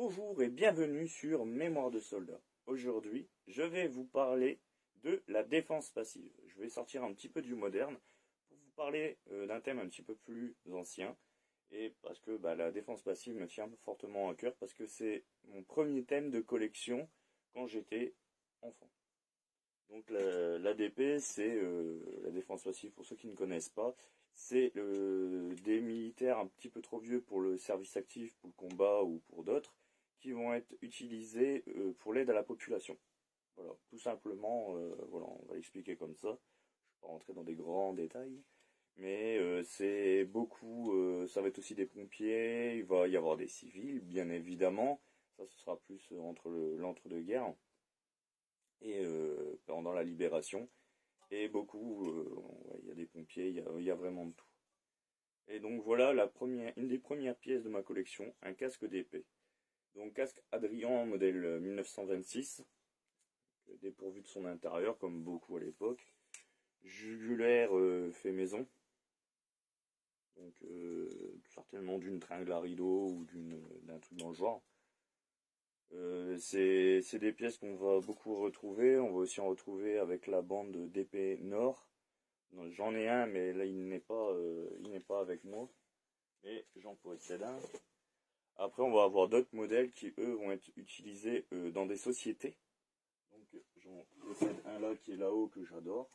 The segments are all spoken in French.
Bonjour et bienvenue sur Mémoire de soldat. Aujourd'hui, je vais vous parler de la défense passive. Je vais sortir un petit peu du moderne pour vous parler d'un thème un petit peu plus ancien. Et parce que la défense passive me tient fortement à cœur parce que c'est mon premier thème de collection quand j'étais enfant. Donc l'ADP, c'est la défense passive pour ceux qui ne connaissent pas. C'est des militaires un petit peu trop vieux pour le service actif, pour le combat ou pour d'autres, qui vont être utilisés pour l'aide à la population. Voilà, tout simplement, voilà, on va l'expliquer comme ça. Je ne vais pas rentrer dans des grands détails, mais c'est beaucoup, ça va être aussi des pompiers, il va y avoir des civils, bien évidemment. Ça, ce sera plus entre l'entre-deux-guerres et pendant la libération. Et beaucoup, il y a des pompiers, il y a vraiment de tout. Et donc voilà une des premières pièces de ma collection, un casque d'épée. Donc casque Adrian modèle 1926, dépourvu de son intérieur comme beaucoup à l'époque. Jugulaire fait maison, donc certainement d'une tringle à rideau ou d'un truc dans le genre. C'est des pièces qu'on va beaucoup retrouver. On va aussi en retrouver avec la bande d'épée Nord. J'en ai un, mais là il n'est pas avec moi. Mais j'en possède un. Après, on va avoir d'autres modèles qui, eux, vont être utilisés dans des sociétés. Donc, j'en possède un là qui est là-haut que j'adore.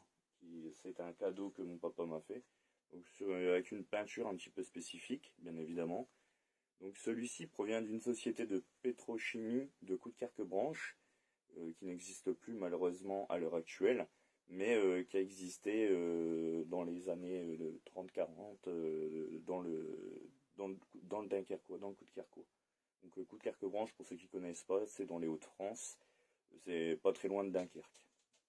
C'est un cadeau que mon papa m'a fait. Donc, avec une peinture un petit peu spécifique, bien évidemment. Donc, celui-ci provient d'une société de pétrochimie de Coudekerque-Branche, qui n'existe plus malheureusement à l'heure actuelle, mais qui a existé dans les années 30-40 dans le Dunkerquois, dans le Coudekerquois. Donc Coudekerque-Branche, pour ceux qui ne connaissent pas, c'est dans les Hauts-de-France, c'est pas très loin de Dunkerque,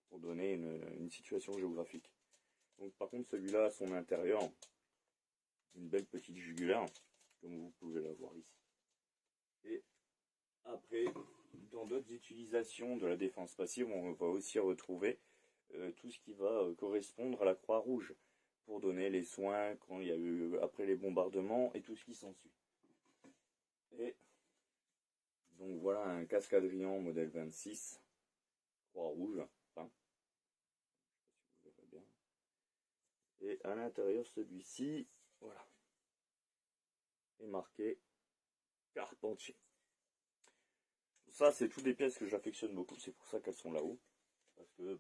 pour donner une situation géographique. Donc par contre celui-là a son intérieur, une belle petite jugulaire, comme vous pouvez la voir ici. Et après, dans d'autres utilisations de la défense passive, on va aussi retrouver tout ce qui va correspondre à la Croix-Rouge, pour donner les soins quand il y a eu après les bombardements et tout ce qui s'ensuit. Et donc voilà un casque Adrian modèle 26, Croix-Rouge, enfin, je sais pas si vous verrez bien. Et à l'intérieur celui-ci, voilà, est marqué Carpentier. Ça c'est toutes des pièces que j'affectionne beaucoup, c'est pour ça qu'elles sont là-haut. Parce que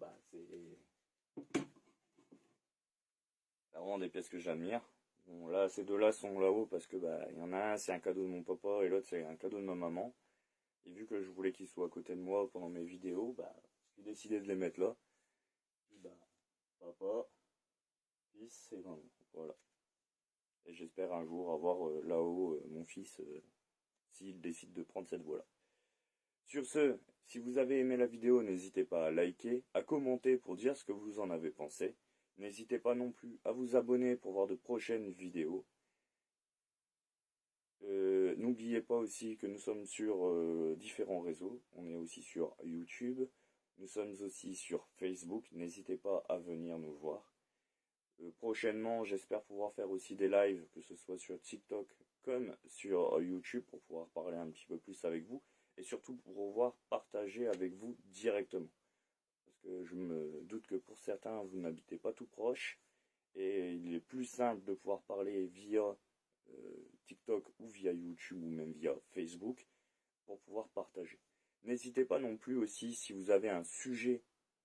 c'est vraiment des pièces que j'admire. Bon là ces deux-là sont là-haut parce que il y en a un c'est un cadeau de mon papa et l'autre c'est un cadeau de ma maman. Et vu que je voulais qu'ils soient à côté de moi pendant mes vidéos, j'ai décidé de les mettre là. Puis papa, fils et maman. Voilà. Et j'espère un jour avoir là-haut mon fils s'il décide de prendre cette voie-là. Sur ce, si vous avez aimé la vidéo, n'hésitez pas à liker, à commenter pour dire ce que vous en avez pensé. N'hésitez pas non plus à vous abonner pour voir de prochaines vidéos. N'oubliez pas aussi que nous sommes sur différents réseaux. On est aussi sur YouTube. Nous sommes aussi sur Facebook. N'hésitez pas à venir nous voir. Prochainement, j'espère pouvoir faire aussi des lives, que ce soit sur TikTok comme sur YouTube, pour pouvoir parler un petit peu plus avec vous. Et surtout pour pouvoir partager avec vous directement. Parce que je me doute que pour certains, vous n'habitez pas tout proche. Et il est plus simple de pouvoir parler via TikTok ou via YouTube ou même via Facebook pour pouvoir partager. N'hésitez pas non plus aussi si vous avez un sujet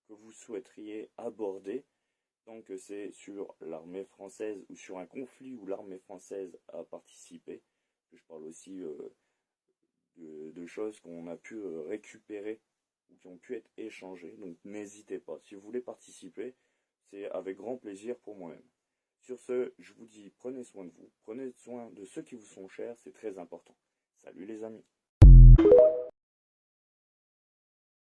que vous souhaiteriez aborder, tant que c'est sur l'armée française ou sur un conflit où l'armée française a participé. Que je parle aussi de choses qu'on a pu récupérer ou qui ont pu être échangées. Donc n'hésitez pas. Si vous voulez participer, c'est avec grand plaisir pour moi-même. Sur ce, je vous dis prenez soin de vous, prenez soin de ceux qui vous sont chers, c'est très important. Salut les amis.